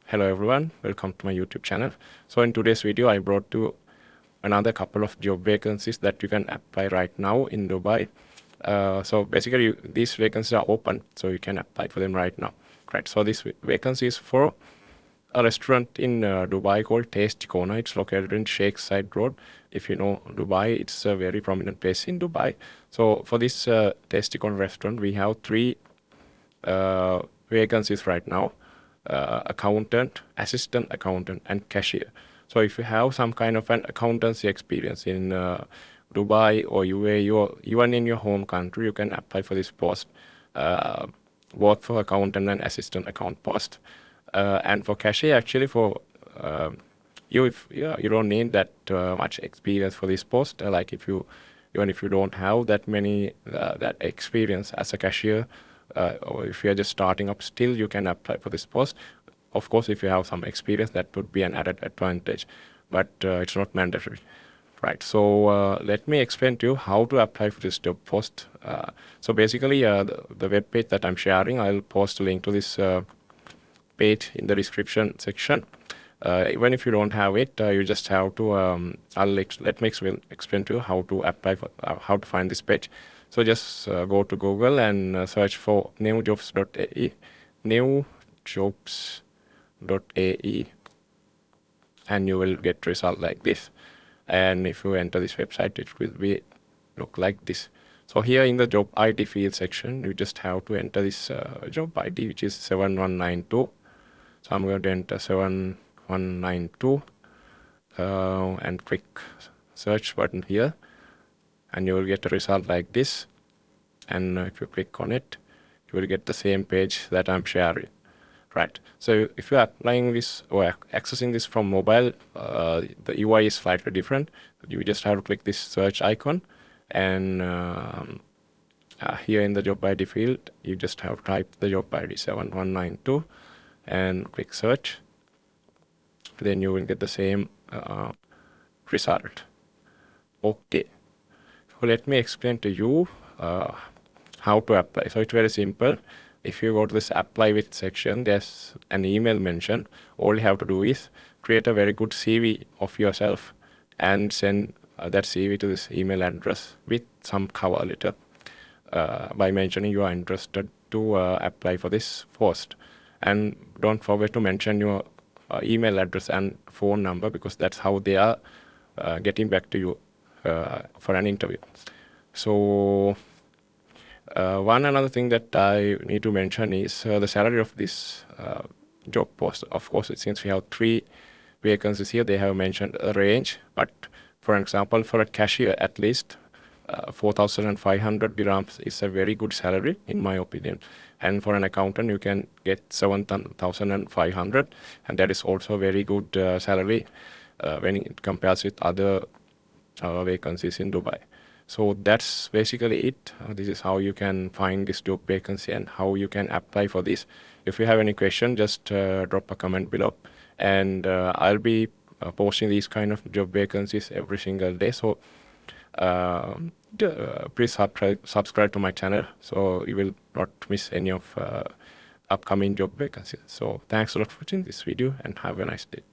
Hello everyone, welcome to my YouTube channel. So in today's video, I brought you another couple of job vacancies that you can apply right now in Dubai. So basically these vacancies are open, so you can apply for them right now. Right, so this vacancy is for a restaurant in Dubai called Tasty Corner. It's located in Sheikh Side Road. If you know Dubai, it's a very prominent place in Dubai. So for this Tasty Corner restaurant, we have three vacancies right now. Accountant, assistant accountant, and cashier. So if you have some kind of an accountancy experience in Dubai or UAE or even in your home country, you can apply for this post, both for accountant and assistant account post. And for cashier, actually, for if you don't need that much experience for this post. Like even if you don't have that many that experience as a cashier, or if you're just starting up, still you can apply for this post. Of course, if you have some experience, that would be an added advantage, but it's not mandatory. Right, so let me explain to you how to apply for this job post. So basically, the web page that I'm sharing, I'll post a link to this page in the description section. Even if you don't have it, you just have to, let me explain to you how to apply for, how to find this page. So just go to Google and search for NewJobs.ae, NewJobs.ae, and you will get result like this. And if you enter this website, it will be look like this. So here in the job ID field section, you just have to enter this job ID, which is 7192. So I'm going to enter 7192 and click search button here, and you will get a result like this. And if you click on it, you will get the same page that I'm sharing. Right, so if you're applying this or accessing this from mobile, the UI is slightly different. You just have to click this search icon, and here in the job ID field, you just have to type the job ID 7192 and click search. Then you will get the same result. Okay, so let me explain to you how to apply. So it's very simple. If you go to this apply with section, there's an email mentioned. All you have to do is create a very good CV of yourself and send that CV to this email address with some cover letter by mentioning you are interested to apply for this post. And don't forget to mention your email address and phone number, because that's how they are getting back to you for an interview. So one another thing that I need to mention is the salary of this job post. Of course, since we have three vacancies here, they have mentioned a range. But for example, for a cashier, at least 4,500 dirhams is a very good salary, in my opinion. And for an accountant, you can get 7,500, and that is also a very good salary when it compares with other vacancies in Dubai. So that's basically it. This is how you can find this job vacancy and how you can apply for this. If you have any question, just drop a comment below, and I'll be posting these kind of job vacancies every single day. So please subscribe to my channel so you will not miss any of upcoming job vacancies. So thanks a lot for watching this video, and have a nice day.